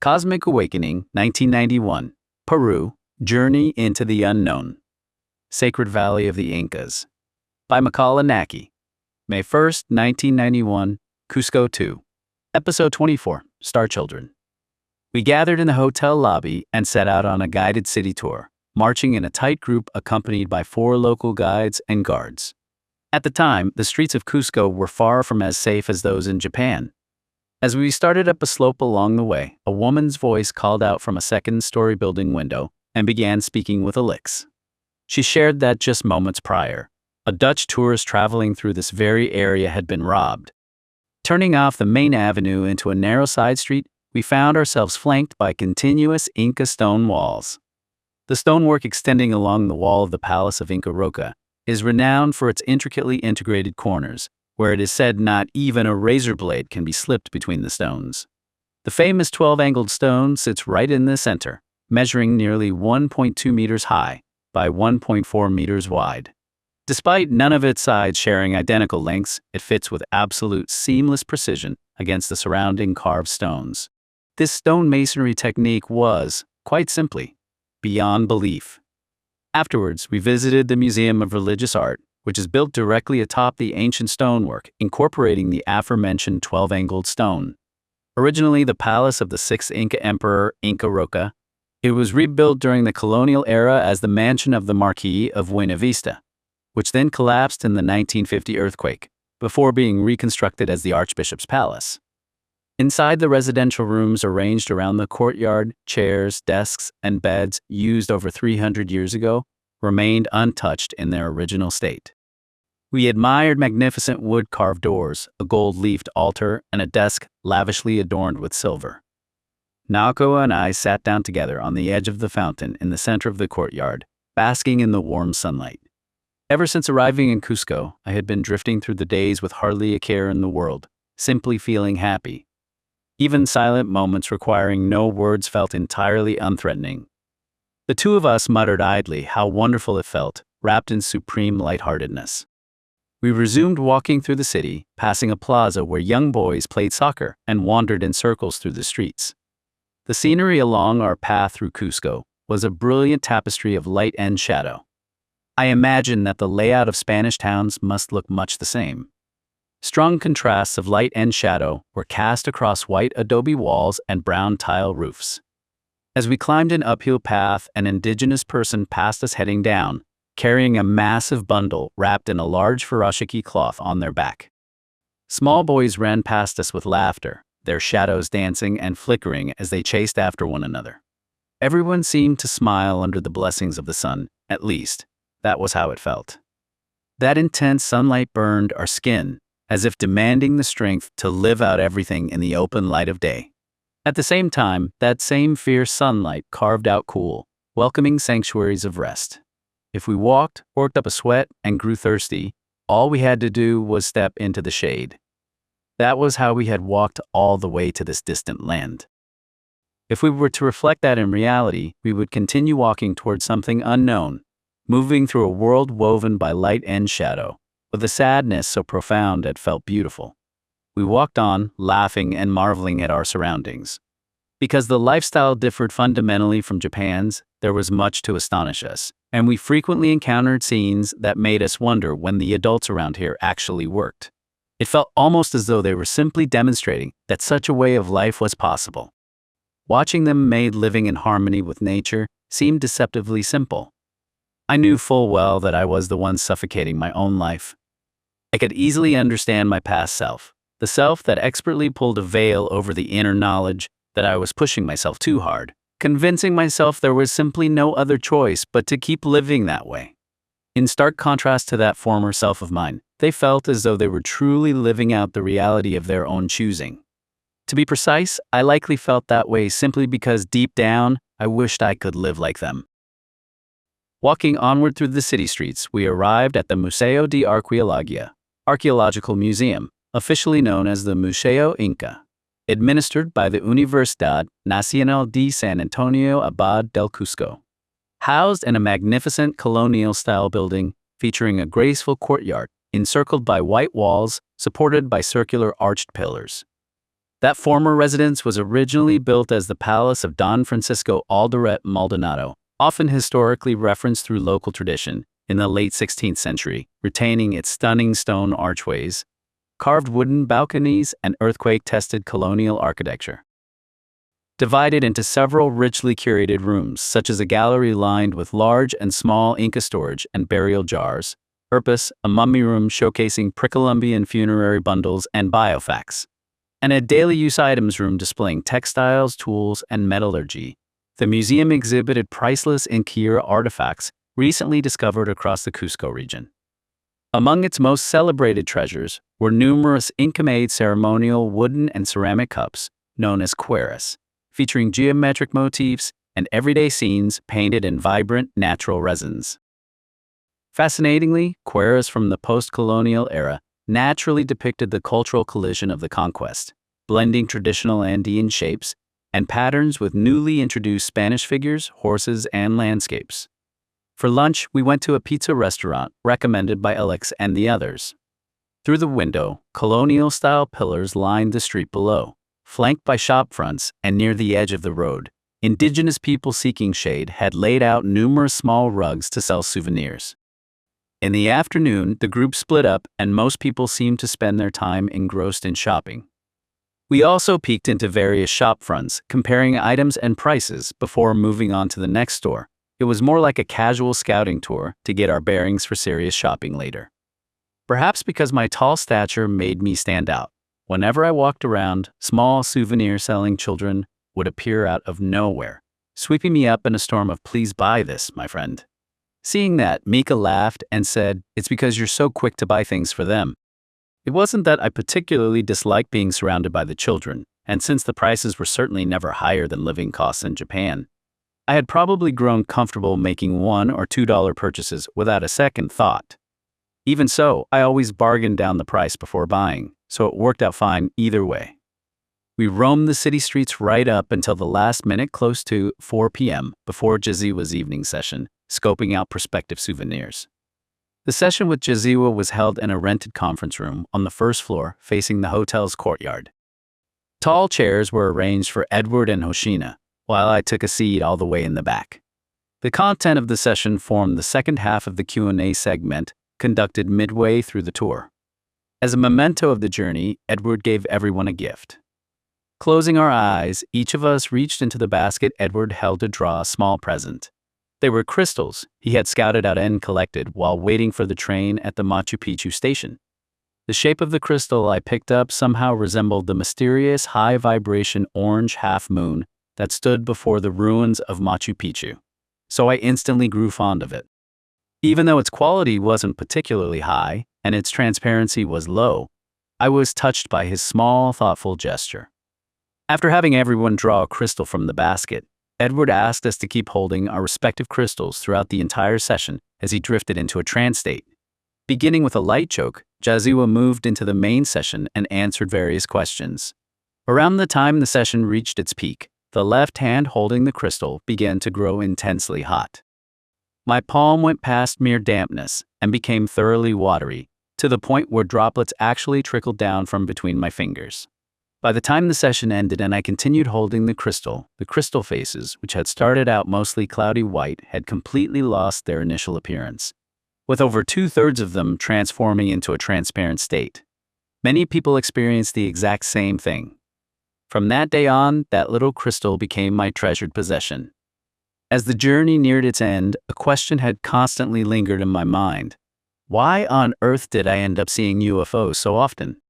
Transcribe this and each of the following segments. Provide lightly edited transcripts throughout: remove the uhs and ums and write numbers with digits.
Cosmic Awakening, 1991. Peru, Journey into the Unknown. Sacred Valley of the Incas. By Makāula Nakae. May 1st, 1991. Cusco 2. Episode 24. Starchildren. We gathered in the hotel lobby and set out on a guided city tour, marching in a tight group accompanied by 4 local guides and guards. At the time, the streets of Cusco were far from as safe as those in Japan. As we started up a slope along the way, a woman's voice called out from a second-story building window and began speaking with a licks. She shared that just moments prior, a Dutch tourist traveling through this very area had been robbed. Turning off the main avenue into a narrow side street, we found ourselves flanked by continuous Inca stone walls. The stonework extending along the wall of the Palace of Inca Roca is renowned for its intricately integrated corners, where it is said not even a razor blade can be slipped between the stones. The famous 12-angled stone sits right in the center, measuring nearly 1.2 meters high by 1.4 meters wide. Despite none of its sides sharing identical lengths, it fits with absolute seamless precision against the surrounding carved stones. This stone masonry technique was, quite simply, beyond belief. Afterwards, we visited the Museum of Religious Art, which is built directly atop the ancient stonework, incorporating the aforementioned 12-angled stone. Originally the palace of the 6th Inca Emperor, Inca Roca, it was rebuilt during the colonial era as the mansion of the Marquis of Buena Vista, which then collapsed in the 1950 earthquake, before being reconstructed as the Archbishop's Palace. Inside the residential rooms arranged around the courtyard, chairs, desks, and beds used over 300 years ago remained untouched in their original state. We admired magnificent wood-carved doors, a gold-leafed altar, and a desk lavishly adorned with silver. Naoko and I sat down together on the edge of the fountain in the center of the courtyard, basking in the warm sunlight. Ever since arriving in Cusco, I had been drifting through the days with hardly a care in the world, simply feeling happy. Even silent moments requiring no words felt entirely unthreatening. The two of us muttered idly how wonderful it felt, wrapped in supreme lightheartedness. We resumed walking through the city, passing a plaza where young boys played soccer and wandered in circles through the streets. The scenery along our path through Cusco was a brilliant tapestry of light and shadow. I imagine that the layout of Spanish towns must look much the same. Strong contrasts of light and shadow were cast across white adobe walls and brown tile roofs. As we climbed an uphill path, an indigenous person passed us heading down, carrying a massive bundle wrapped in a large furoshiki cloth on their back. Small boys ran past us with laughter, their shadows dancing and flickering as they chased after one another. Everyone seemed to smile under the blessings of the sun, at least, that was how it felt. That intense sunlight burned our skin, as if demanding the strength to live out everything in the open light of day. At the same time, that same fierce sunlight carved out cool, welcoming sanctuaries of rest. If we walked, worked up a sweat, and grew thirsty, all we had to do was step into the shade. That was how we had walked all the way to this distant land. If we were to reflect that in reality, we would continue walking towards something unknown, moving through a world woven by light and shadow, with a sadness so profound it felt beautiful. We walked on, laughing and marveling at our surroundings. Because the lifestyle differed fundamentally from Japan's, there was much to astonish us, and we frequently encountered scenes that made us wonder when the adults around here actually worked. It felt almost as though they were simply demonstrating that such a way of life was possible. Watching them made living in harmony with nature seemed deceptively simple. I knew full well that I was the one suffocating my own life. I could easily understand my past self, the self that expertly pulled a veil over the inner knowledge that I was pushing myself too hard, convincing myself there was simply no other choice but to keep living that way. In stark contrast to that former self of mine, they felt as though they were truly living out the reality of their own choosing. To be precise, I likely felt that way simply because deep down, I wished I could live like them. Walking onward through the city streets, we arrived at the Museo de Arqueologia, Archaeological Museum, officially known as the Museo Inka, administered by the Universidad Nacional de San Antonio Abad del Cusco. Housed in a magnificent colonial-style building featuring a graceful courtyard encircled by white walls supported by circular arched pillars. That former residence was originally built as the Palace of Don Francisco Alderete Maldonado, often historically referenced through local tradition, in the late 16th century, retaining its stunning stone archways, carved wooden balconies, and earthquake-tested colonial architecture. Divided into several richly curated rooms, such as a gallery lined with large and small Inca storage and burial jars, purpose, a mummy room showcasing pre-Columbian funerary bundles and biofacts, and a daily use items room displaying textiles, tools, and metallurgy. The museum exhibited priceless Inca artifacts recently discovered across the Cusco region. Among its most celebrated treasures were numerous Inca-made ceremonial wooden and ceramic cups, known as cueras, featuring geometric motifs and everyday scenes painted in vibrant natural resins. Fascinatingly, cueras from the post-colonial era naturally depicted the cultural collision of the conquest, blending traditional Andean shapes and patterns with newly introduced Spanish figures, horses, and landscapes. For lunch, we went to a pizza restaurant recommended by Alex and the others. Through the window, colonial-style pillars lined the street below, flanked by shop fronts, and near the edge of the road, indigenous people seeking shade had laid out numerous small rugs to sell souvenirs. In the afternoon, the group split up, and most people seemed to spend their time engrossed in shopping. We also peeked into various shop fronts, comparing items and prices before moving on to the next store. It was more like a casual scouting tour to get our bearings for serious shopping later. Perhaps because my tall stature made me stand out. Whenever I walked around, small souvenir-selling children would appear out of nowhere, sweeping me up in a storm of "Please buy this, my friend." Seeing that, Mika laughed and said, "It's because you're so quick to buy things for them." It wasn't that I particularly disliked being surrounded by the children, and since the prices were certainly never higher than living costs in Japan, I had probably grown comfortable making $1 or $2 purchases without a second thought. Even so, I always bargained down the price before buying, so it worked out fine either way. We roamed the city streets right up until the last minute, close to 4 p.m., before Ja-Zeawa's evening session, scoping out prospective souvenirs. The session with Ja-Zeawa was held in a rented conference room on the first floor facing the hotel's courtyard. Tall chairs were arranged for Edward and Hoshina, while I took a seat all the way in the back. The content of the session formed the second half of the Q&A segment conducted midway through the tour. As a memento of the journey, Edward gave everyone a gift. Closing our eyes, each of us reached into the basket Edward held to draw a small present. They were crystals he had scouted out and collected while waiting for the train at the Machu Picchu station. The shape of the crystal I picked up somehow resembled the mysterious high-vibration orange half-moon that stood before the ruins of Machu Picchu, so I instantly grew fond of it. Even though its quality wasn't particularly high and its transparency was low, I was touched by his small, thoughtful gesture. After having everyone draw a crystal from the basket, Edward asked us to keep holding our respective crystals throughout the entire session as he drifted into a trance state. Beginning with a light choke, Ja-Zeawa moved into the main session and answered various questions. Around the time the session reached its peak, the left hand holding the crystal began to grow intensely hot. My palm went past mere dampness and became thoroughly watery, to the point where droplets actually trickled down from between my fingers. By the time the session ended and I continued holding the crystal faces, which had started out mostly cloudy white, had completely lost their initial appearance, with over 2/3 of them transforming into a transparent state. Many people experienced the exact same thing. From that day on, that little crystal became my treasured possession. As the journey neared its end, a question had constantly lingered in my mind. Why on earth did I end up seeing UFOs so often?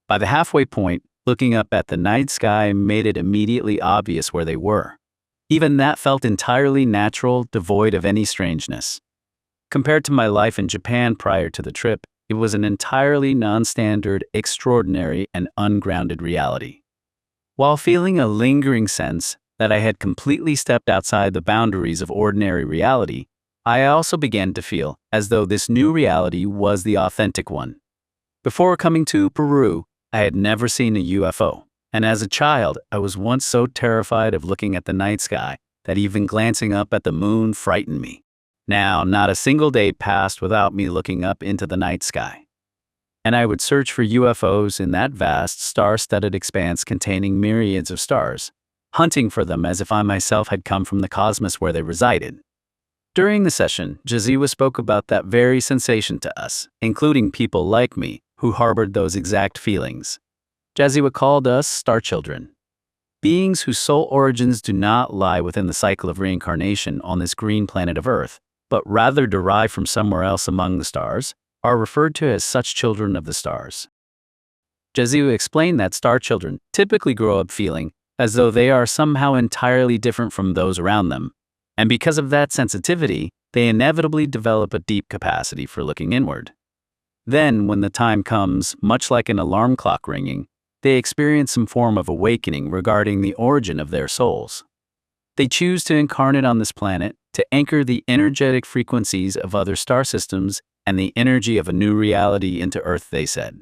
By the halfway point, looking up at the night sky made it immediately obvious where they were. Even that felt entirely natural, devoid of any strangeness. Compared to my life in Japan prior to the trip, it was an entirely non-standard, extraordinary, and ungrounded reality. While feeling a lingering sense that I had completely stepped outside the boundaries of ordinary reality, I also began to feel as though this new reality was the authentic one. Before coming to Peru, I had never seen a UFO, and as a child, I was once so terrified of looking at the night sky that even glancing up at the moon frightened me. Now, not a single day passed without me looking up into the night sky. and I would search for UFOs in that vast, star-studded expanse containing myriads of stars, hunting for them as if I myself had come from the cosmos where they resided. During the session, Ja-Zeawa spoke about that very sensation to us, including people like me who harbored those exact feelings. Ja-Zeawa called us Starchildren, beings whose soul origins do not lie within the cycle of reincarnation on this green planet of Earth, but rather derive from somewhere else among the stars, are referred to as such children of the stars. Ja-Zeawa explained that star children typically grow up feeling as though they are somehow entirely different from those around them, and because of that sensitivity, they inevitably develop a deep capacity for looking inward. Then, when the time comes, much like an alarm clock ringing, they experience some form of awakening regarding the origin of their souls. They choose to incarnate on this planet to anchor the energetic frequencies of other star systems and the energy of a new reality into Earth, they said.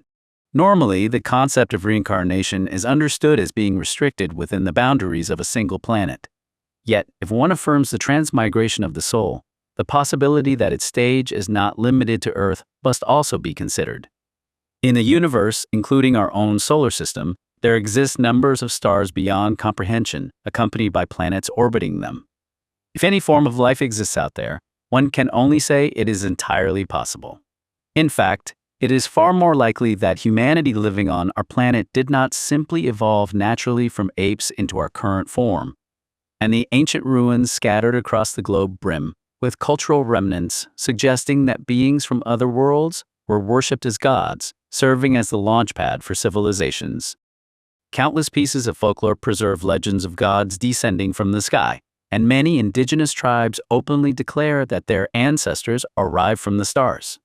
Normally, the concept of reincarnation is understood as being restricted within the boundaries of a single planet. Yet, if one affirms the transmigration of the soul, the possibility that its stage is not limited to Earth must also be considered. In the universe, including our own solar system, there exist numbers of stars beyond comprehension, accompanied by planets orbiting them. If any form of life exists out there, one can only say it is entirely possible. In fact, it is far more likely that humanity living on our planet did not simply evolve naturally from apes into our current form, and the ancient ruins scattered across the globe brim with cultural remnants suggesting that beings from other worlds were worshipped as gods, serving as the launchpad for civilizations. Countless pieces of folklore preserve legends of gods descending from the sky, and many indigenous tribes openly declare that their ancestors arrived from the stars.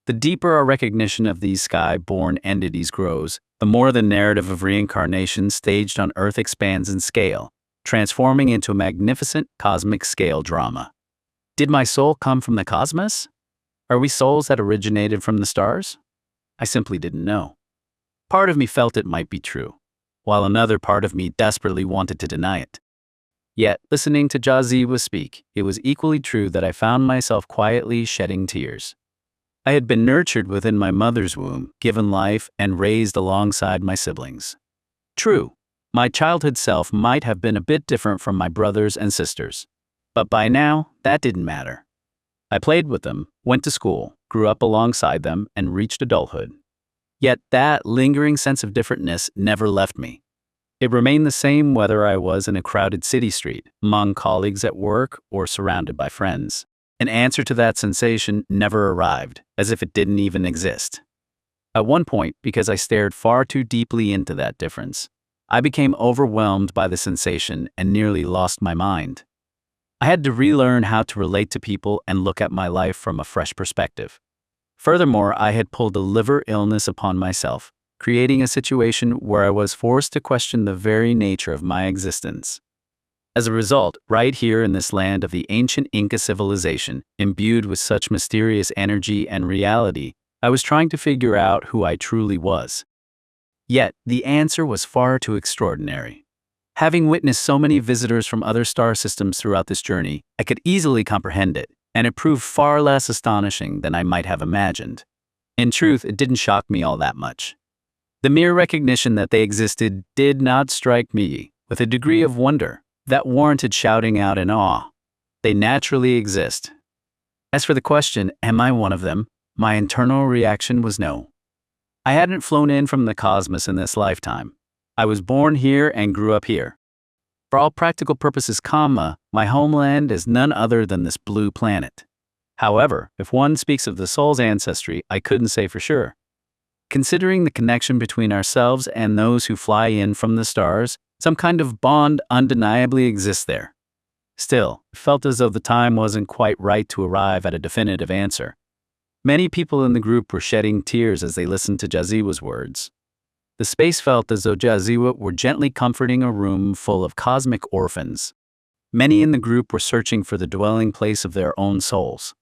The deeper our recognition of these sky-born entities grows, the more the narrative of reincarnation staged on Earth expands in scale, transforming into a magnificent cosmic-scale drama. Did my soul come from the cosmos? Are we souls that originated from the stars? I simply didn't know. Part of me felt it might be true, while another part of me desperately wanted to deny it. Yet, listening to Ja-Zeawa speak, it was equally true that I found myself quietly shedding tears. I had been nurtured within my mother's womb, given life, and raised alongside my siblings. True, my childhood self might have been a bit different from my brothers and sisters, but by now, that didn't matter. I played with them, went to school, grew up alongside them, and reached adulthood. Yet that lingering sense of differentness never left me. It remained the same whether I was in a crowded city street, among colleagues at work, or surrounded by friends. An answer to that sensation never arrived, as if it didn't even exist. At one point, because I stared far too deeply into that difference, I became overwhelmed by the sensation and nearly lost my mind. I had to relearn how to relate to people and look at my life from a fresh perspective. Furthermore, I had pulled a liver illness upon myself, creating a situation where I was forced to question the very nature of my existence. As a result, right here in this land of the ancient Inca civilization, imbued with such mysterious energy and reality, I was trying to figure out who I truly was. Yet, the answer was far too extraordinary. Having witnessed so many visitors from other star systems throughout this journey, I could easily comprehend it, and it proved far less astonishing than I might have imagined. In truth, it didn't shock me all that much. The mere recognition that they existed did not strike me with a degree of wonder that warranted shouting out in awe. They naturally exist. As for the question, am I one of them? My internal reaction was no. I hadn't flown in from the cosmos in this lifetime. I was born here and grew up here. For all practical purposes, my homeland is none other than this blue planet. However, if one speaks of the soul's ancestry, I couldn't say for sure. Considering the connection between ourselves and those who fly in from the stars, some kind of bond undeniably exists there. Still, it felt as though the time wasn't quite right to arrive at a definitive answer. Many people in the group were shedding tears as they listened to Ja-Zeawa's words. The space felt as though Ja-Zeawa were gently comforting a room full of cosmic orphans. Many in the group were searching for the dwelling place of their own souls.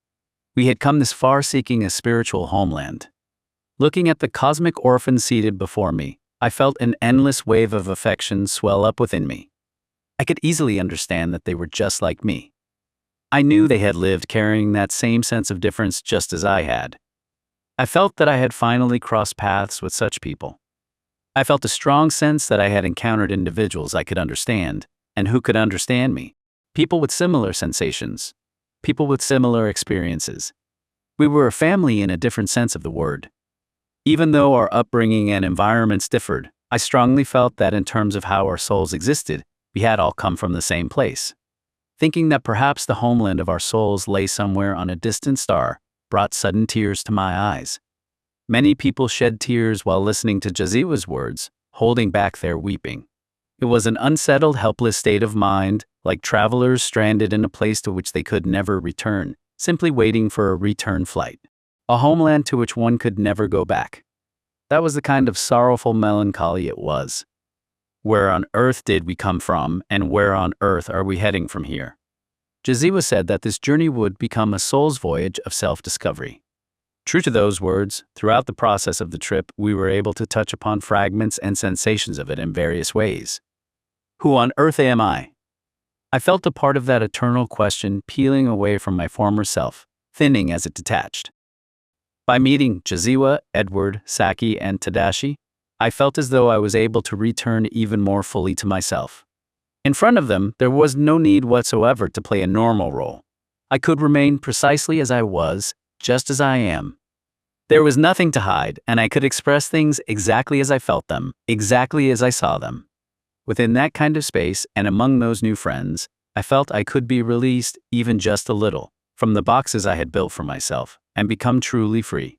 We had come this far seeking a spiritual homeland. Looking at the cosmic orphans seated before me, I felt an endless wave of affection swell up within me. I could easily understand that they were just like me. I knew they had lived carrying that same sense of difference just as I had. I felt that I had finally crossed paths with such people. I felt a strong sense that I had encountered individuals I could understand, and who could understand me. People with similar sensations. People with similar experiences. We were a family in a different sense of the word. Even though our upbringing and environments differed, I strongly felt that in terms of how our souls existed, we had all come from the same place. Thinking that perhaps the homeland of our souls lay somewhere on a distant star brought sudden tears to my eyes. Many people shed tears while listening to Ja-Zeawa's words, holding back their weeping. It was an unsettled, helpless state of mind, like travelers stranded in a place to which they could never return, simply waiting for a return flight. A homeland to which one could never go back. That was the kind of sorrowful melancholy it was. Where on earth did we come from, and where on earth are we heading from here? Ja-Zeawa said that this journey would become a soul's voyage of self-discovery. True to those words, throughout the process of the trip, we were able to touch upon fragments and sensations of it in various ways. Who on earth am I? I felt a part of that eternal question peeling away from my former self, thinning as it detached. By meeting Ja-Zeawa, Edward, Saki, and Tadashi, I felt as though I was able to return even more fully to myself. In front of them, there was no need whatsoever to play a normal role. I could remain precisely as I was, just as I am. There was nothing to hide, and I could express things exactly as I felt them, exactly as I saw them. Within that kind of space, and among those new friends, I felt I could be released, even just a little, from the boxes I had built for myself, and become truly free.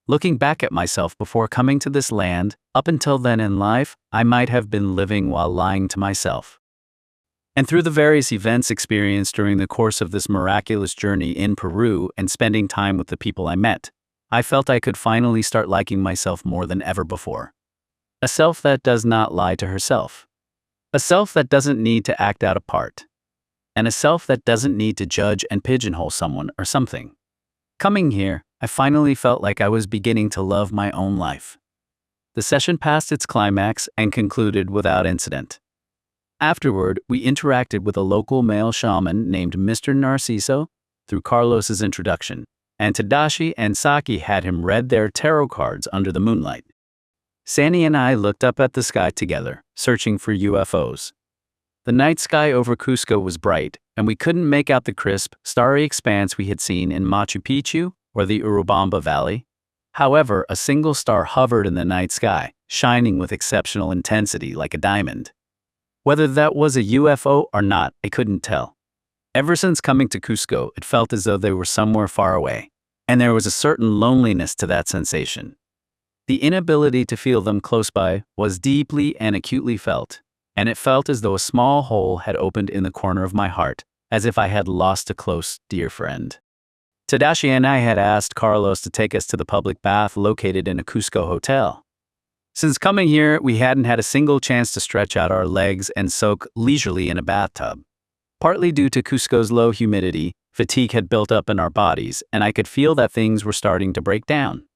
Looking back at myself before coming to this land, up until then in life, I might have been living while lying to myself. And through the various events experienced during the course of this miraculous journey in Peru and spending time with the people I met, I felt I could finally start liking myself more than ever before. A self that does not lie to herself. A self that doesn't need to act out a part. And a self that doesn't need to judge and pigeonhole someone or something. Coming here, I finally felt like I was beginning to love my own life. The session passed its climax and concluded without incident. Afterward, we interacted with a local male shaman named Mr. Narciso through Carlos's introduction, and Tadashi and Saki had him read their tarot cards under the moonlight. Sani and I looked up at the sky together, searching for UFOs. The night sky over Cusco was bright, and we couldn't make out the crisp, starry expanse we had seen in Machu Picchu or the Urubamba Valley. However, a single star hovered in the night sky, shining with exceptional intensity like a diamond. Whether that was a UFO or not, I couldn't tell. Ever since coming to Cusco, it felt as though they were somewhere far away, and there was a certain loneliness to that sensation. The inability to feel them close by was deeply and acutely felt, and it felt as though a small hole had opened in the corner of my heart, as if I had lost a close, dear friend. Tadashi and I had asked Carlos to take us to the public bath located in a Cusco hotel. Since coming here, we hadn't had a single chance to stretch out our legs and soak leisurely in a bathtub. Partly due to Cusco's low humidity, fatigue had built up in our bodies, and I could feel that things were starting to break down.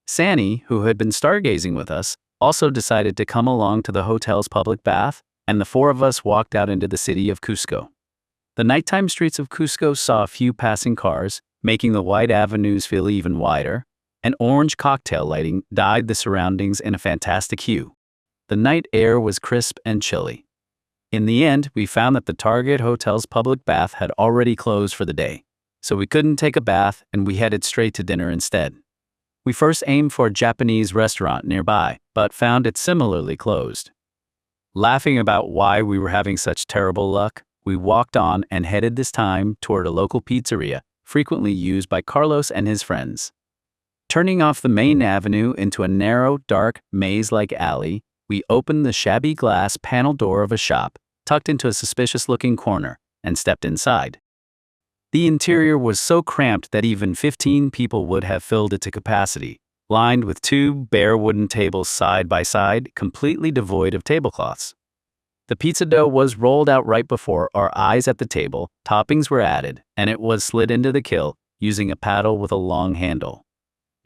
Sani, who had been stargazing with us, also decided to come along to the hotel's public bath, and the four of us walked out into the city of Cusco. The nighttime streets of Cusco saw a few passing cars, making the wide avenues feel even wider, and orange cocktail lighting dyed the surroundings in a fantastic hue. The night air was crisp and chilly. In the end, we found that the Target Hotel's public bath had already closed for the day, so we couldn't take a bath and we headed straight to dinner instead. We first aimed for a Japanese restaurant nearby, but found it similarly closed. Laughing about why we were having such terrible luck, we walked on and headed this time toward a local pizzeria, frequently used by Carlos and his friends. Turning off the main avenue into a narrow, dark, maze-like alley, we opened the shabby glass panel door of a shop, tucked into a suspicious-looking corner, and stepped inside. The interior was so cramped that even 15 people would have filled it to capacity, lined with two bare wooden tables side by side, completely devoid of tablecloths. The pizza dough was rolled out right before our eyes at the table, toppings were added, and it was slid into the kiln using a paddle with a long handle.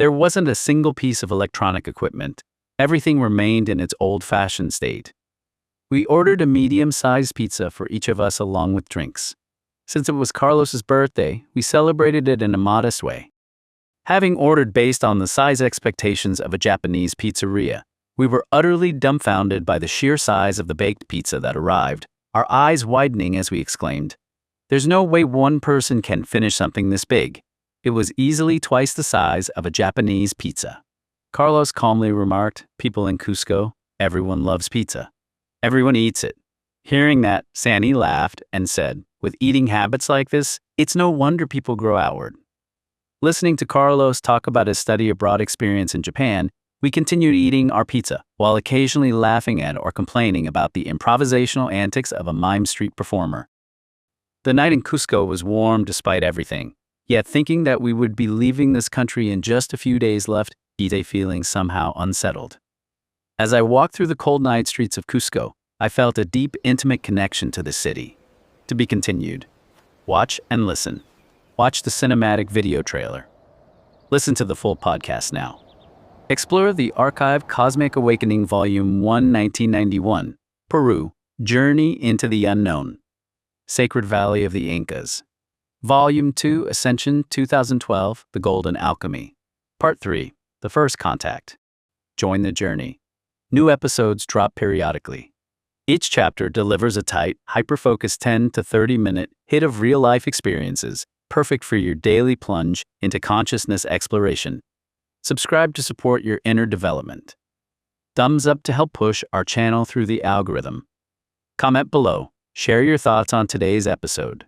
There wasn't a single piece of electronic equipment. Everything remained in its old-fashioned state. We ordered a medium-sized pizza for each of us along with drinks. Since it was Carlos's birthday, we celebrated it in a modest way. Having ordered based on the size expectations of a Japanese pizzeria, we were utterly dumbfounded by the sheer size of the baked pizza that arrived, our eyes widening as we exclaimed, "There's no way one person can finish something this big." It was easily twice the size of a Japanese pizza. Carlos calmly remarked, "People in Cusco, everyone loves pizza. Everyone eats it." Hearing that, Sandy laughed and said, "With eating habits like this, it's no wonder people grow outward." Listening to Carlos talk about his study abroad experience in Japan, we continued eating our pizza, while occasionally laughing at or complaining about the improvisational antics of a mime street performer. The night in Cusco was warm despite everything, yet thinking that we would be leaving this country in just a few days left a feeling somehow unsettled. As I walked through the cold night streets of Cusco, I felt a deep, intimate connection to the city. To be continued. Watch and listen. Watch the cinematic video trailer. Listen to the full podcast now. Explore the archive Cosmic Awakening Volume 1, 1991, Peru, Journey into the Unknown. Sacred Valley of the Incas. Volume 2, Ascension 2012, The Golden Alchemy. Part 3, The First Contact. Join the journey. New episodes drop periodically. Each chapter delivers a tight, hyper-focused 10 to 30-minute hit of real-life experiences, perfect for your daily plunge into consciousness exploration. Subscribe to support your inner development. Thumbs up to help push our channel through the algorithm. Comment below. Share your thoughts on today's episode.